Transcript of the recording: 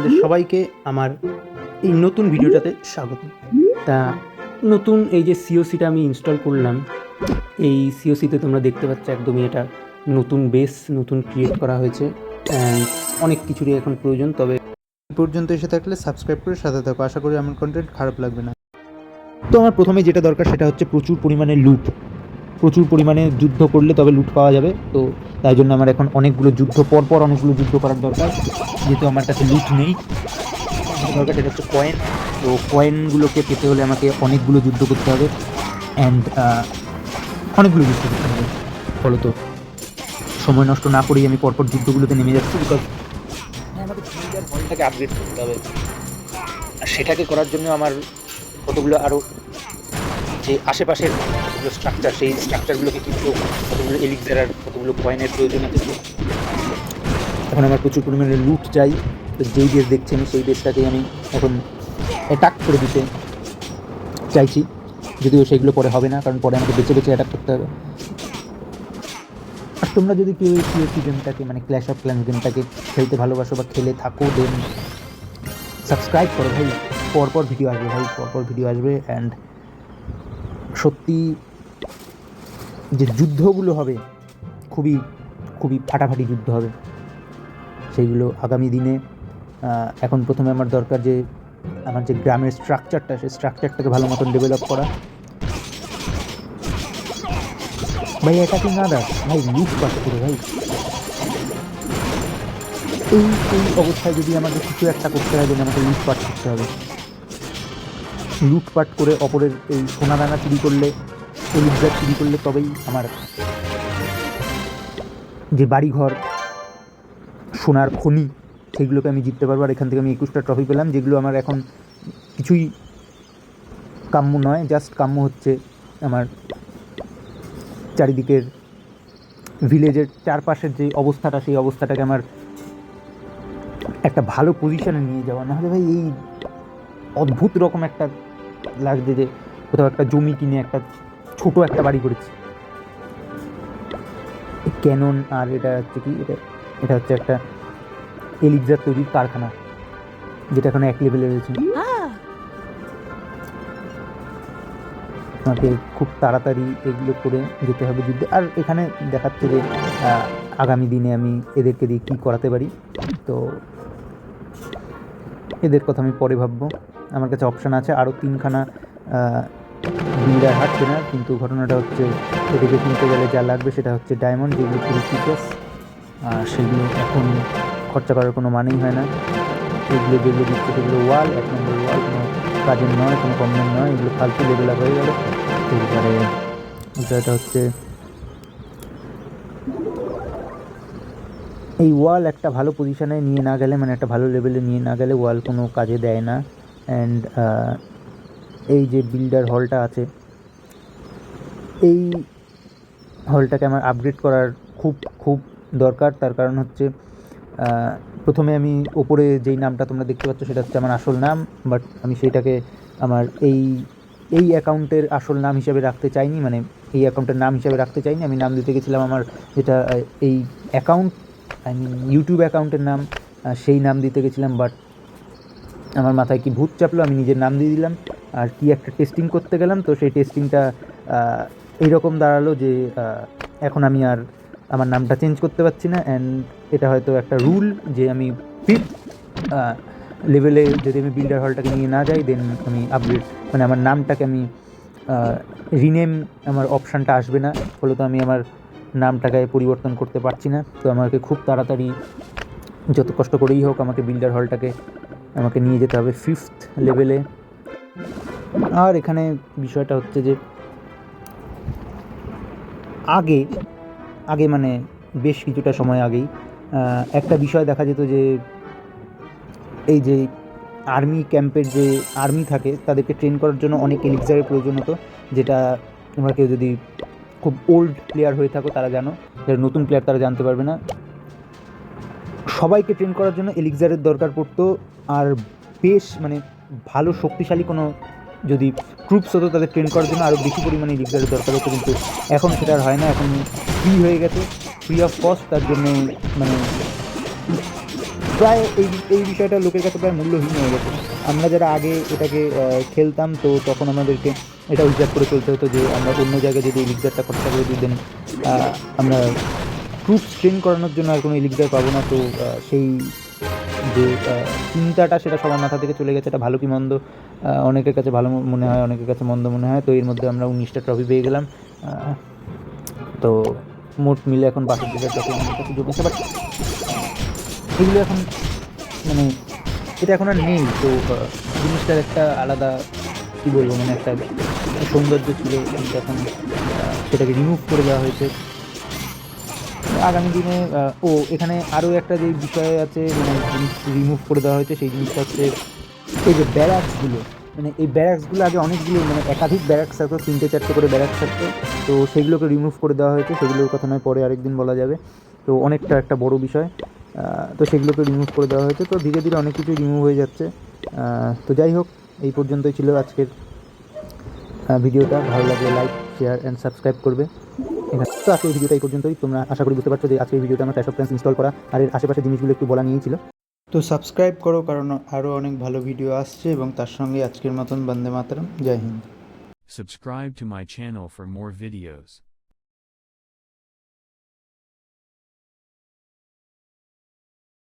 তোমাদের সবাইকে আমার এই নতুন ভিডিওটাতে স্বাগত। তা নতুন এই যে সিওসিটা আমি ইনস্টল করলাম, এই সিওসিতে তোমরা দেখতে পাচ্ছ একদমই এটা নতুন বেস নতুন ক্রিয়েট করা হয়েছে অ্যান্ড অনেক কিছুরই এখন প্রয়োজন। তবে এই পর্যন্ত এসে থাকলে সাবস্ক্রাইব করে সাথে থাকো, আশা করি আমার কন্টেন্ট খারাপ লাগবে না। তো আমার প্রথমে যেটা দরকার সেটা হচ্ছে প্রচুর পরিমাণে লুট। প্রচুর পরিমাণে যুদ্ধ করলে তবে লুট পাওয়া যাবে। তো তাই জন্য আমার এখন অনেকগুলো যুদ্ধ পরপর অনেকগুলো যুদ্ধ করার দরকার, যেহেতু আমার কাছে লুট নেই। দরকার সেটা হচ্ছে কয়েন। তো কয়েনগুলোকে পেতে হলে আমাকে অনেকগুলো যুদ্ধ করতে হবে অ্যান্ড অনেকগুলো যুদ্ধ করতে হবে। ফলত সময় নষ্ট না করেই আমি পরপর যুদ্ধগুলোতে নেমে যাচ্ছি, বিকজ আমাকে বিল্ডার হলটাকে আপগ্রেড করতে হবে। আর সেটাকে করার জন্য আমার কতগুলো আরও যে আশেপাশের কতগুলো স্ট্রাকচার, সেই স্ট্রাকচারগুলোকে কিন্তু কতগুলো এলিক্সার আর কতগুলো কয়েনের প্রয়োজন আছে। এখন আমার প্রচুর পরিমাণে লুট চাই। তো যেই বেস দেখছি আমি সেই বেসটাকেই আমি এখন অ্যাটাক করে দিতে চাইছি, যদিও সেগুলো পরে হবে না, কারণ পরে আমাকে বেছে বেছে অ্যাটাক করতে হবে। আর তোমরা যদি কেউ এই সিওসি গেমটাকে মানে ক্ল্যাশ অফ ক্ল্যান্স গেমটাকে খেলতে ভালোবাসো বা খেলে থাকো, দেন সাবস্ক্রাইব করো ভাই। পরপর ভিডিও আসবে ভাই, পরপর ভিডিও আসবে। অ্যান্ড সত্যি যে যুদ্ধগুলো হবে খুবই খুবই ফাটাফাটি যুদ্ধ হবে, সেইগুলো আগামী দিনে। এখন প্রথমে আমার দরকার যে আমার যে গ্রামের স্ট্রাকচারটা, সেই স্ট্রাকচারটাকে ভালো মতন ডেভেলপ করা। ভাই এটাকে না দেখ ভাই, লুটপাট করে ভাই। এই এই অবস্থায় যদি আমাকে কিছু একটা করতে হয়, আমাকে লুটপাট করতে হবে। লুটপাট করে অপরের এই সোনা দানা চুরি করলে, এলিক্সার চুরি করলে তবেই আমার যে বাড়িঘর সোনার খনি সেগুলোকে আমি জিততে পারবো। আর এখান থেকে আমি 21টা ট্রফি পেলাম, যেগুলো আমার এখন কিছুই কাম্য নয়। জাস্ট কাম্য হচ্ছে আমার চারিদিকের ভিলেজের চারপাশের যে অবস্থাটা, সেই অবস্থাটাকে আমার একটা ভালো পজিশনে নিয়ে যাওয়া। নাহলে ভাই এই অদ্ভুত রকম একটা লাগছে যে কোথাও একটা জমি কিনে একটা ছোট একটা বাড়ি করেছি। ক্যানন আর এটা হচ্ছে কি, এটা হচ্ছে একটা এলিক্সার তৈরির কারখানা, যেটা এখন 1 লেভেলে রয়েছে। আমাকে খুব তাড়াতাড়ি এগুলো করে যেতে হবে যুদ্ধে। আর এখানে দেখাচ্ছে যে আগামী দিনে আমি এদেরকে দিয়ে কী করাতে পারি। তো এদের কথা আমি পরে ভাববো। আমার কাছে অপশান আছে আরও 3খানা বিল্ডার হাট কেনার, কিন্তু ঘটনাটা হচ্ছে এদিকে কিনতে গেলে যা লাগবে সেটা হচ্ছে ডায়মন্ড, যেগুলো খুবই প্রিসিয়াস। সেগুলো এখন খরচা করার কোনো মানেই হয় না। এগুলো যেগুলো দিচ্ছে সেগুলো ওয়াল, 1 নম্বর ওয়াল, কোনো কাজের নয়, কোনো কমন নয়, এগুলো ফালতু লেভেল আপ হয়ে গেল। এবারে বিষয়টা হচ্ছে এই ওয়াল একটা ভালো পজিশনে নিয়ে না গেলে, মানে একটা ভালো লেভেলে নিয়ে না গেলে ওয়াল কোনো কাজে দেয় না। অ্যান্ড এই যে বিল্ডার হলটা আছে, এই হলটাকে আমার আপগ্রেড করার খুব খুব দরকার। তার কারণ হচ্ছে প্রথমে আমি ওপরে যেই নামটা তোমরা দেখতে পাচ্ছ সেটা হচ্ছে আমার আসল নাম, বাট আমি সেইটাকে আমার এই অ্যাকাউন্টের আসল নাম হিসাবে রাখতে চাইনি, মানে এই অ্যাকাউন্টের নাম হিসাবে রাখতে চাইনি। আমি নাম দিতে গেছিলাম আমার যেটা এই অ্যাকাউন্ট, আই মিন ইউটিউব অ্যাকাউন্টের নাম, সেই নাম দিতে গেছিলাম। বাট আমার মাথায় কি ভূত চাপলো, আমি নিজের নাম দিয়ে দিলাম। আর কি একটা টেস্টিং করতে গেলাম, তো সেই টেস্টিংটা এইরকম দাঁড়ালো যে এখন আমি আর আমার নামটা চেঞ্জ করতে পারছি না। অ্যান্ড এটা হয়তো একটা রুল যে আমি 5th লেভেলে যদি আমি বিল্ডার হলটাকে নিয়ে না যাই, দেন আমি আপগ্রেড মানে আমার নামটাকে আমি রিনেম, আমার অপশানটা আসবে না। ফলে তো আমি আমার নামটাকে পরিবর্তন করতে পারছি না। তো আমাকে খুব তাড়াতাড়ি যত কষ্ট করেই হোক আমাকে বিল্ডার হলটাকে আমাকে নিয়ে যেতে হবে 5th লেভেলে। আর এখানে বিষয়টা হচ্ছে যে আগে মানে বেশ কিছুটা সময় আগেই একটা বিষয় দেখা যেত যে এই যে আর্মি ক্যাম্পের যে আর্মি থাকে তাদেরকে ট্রেন করার জন্য অনেক এলিক্সারের প্রয়োজন হতো, যেটা তোমরা কেউ যদি খুব ওল্ড প্লেয়ার হয়ে থাকো তারা জানো, যারা নতুন প্লেয়ার তারা জানতে পারবে না। সবাইকে ট্রেন করার জন্য এলিক্সারের দরকার পড়তো। আর বেশ মানে ভালো শক্তিশালী কোনো যদি ট্রুপস হতো তাদের ট্রেন করার জন্য আরও বেশি পরিমাণে এলিক্সারের দরকার হতো, কিন্তু এখন সেটা আর হয় না। এখন ফ্রি হয়ে গেছে, ফ্রি অফ কস্ট। তার জন্য মানে প্রায় এই বিষয়টা লোকের কাছে প্রায় মূল্যহীন হয়ে গেছে। আমরা যারা আগে এটাকে খেলতাম, তো তখন আমাদেরকে এটা হিসাব করে চলতে হতো যে আমরা অন্য জায়গায় যদি এলিক্সারটা খরচা করে দিই, দেন আমরা ট্রুপস ট্রেন করানোর জন্য আর কোনো এলিক্সার পাবো না। তো সেই যে চিন্তাটা সেটা সবার মাথা থেকে চলে গেছে। এটা ভালো কি মন্দ, অনেকের কাছে ভালো মনে হয়, অনেকের কাছে মন্দ মনে হয়। তো এর মধ্যে আমরা 19টা ট্রফি পেয়ে গেলাম। তো মোট মিলে এখন 62টা ট্রফি আমাদের কাছে জমেছে। বাট এগুলো এখন মানে এটা এখন আর নেই। তো জিনিসটার একটা আলাদা কী বলবো, মানে একটা সৌন্দর্য ছিল, কিন্তু এখন সেটাকে রিমুভ করে দেওয়া হয়েছে। আগামী দিনে এখানে আরও একটা যে বিষয় আছে, মানে জিনিস রিমুভ করে দেওয়া হয়েছে, সেই জিনিসটা হচ্ছে এই যে ব্যারাক্সগুলো। মানে এই ব্যারাক্সগুলো আগে অনেকগুলো, মানে একাধিক ব্যারাক্স থাকতো, 3-4টে করে ব্যারাক্স থাকতো। তো সেগুলোকে রিমুভ করে দেওয়া হয়েছে। সেগুলোর কথা নয় পরে আরেকদিন বলা যাবে। তো অনেকটা একটা বড় বিষয়। তো সেগুলোকে রিমুভ করে দেওয়া হয়েছে। তো ধীরে ধীরে অনেক কিছুই রিমুভ হয়ে যাচ্ছে। তো যাই হোক, এই পর্যন্তই ছিল আজকের ভিডিওটা। ভালো লাগলে লাইক, শেয়ার অ্যান্ড সাবস্ক্রাইব করবে। তো আজকে এই ভিডিওটা এই পর্যন্তই। তোমরা আশা করি বুঝতে পারছো যে আজকে এই ভিডিওটা আমার ক্ল্যাশ অফ ক্ল্যান্স ইনস্টল করা আর এর আশেপাশের জিনিসগুলো একটু বলা নিয়েই ছিল। তো সাবস্ক্রাইব করো, কারণ আরও অনেক ভালো ভিডিও আসছে, এবং তার সঙ্গে আজকের মতন বন্দে মাতরম। জয় Hind. Subscribe to my channel for more videos.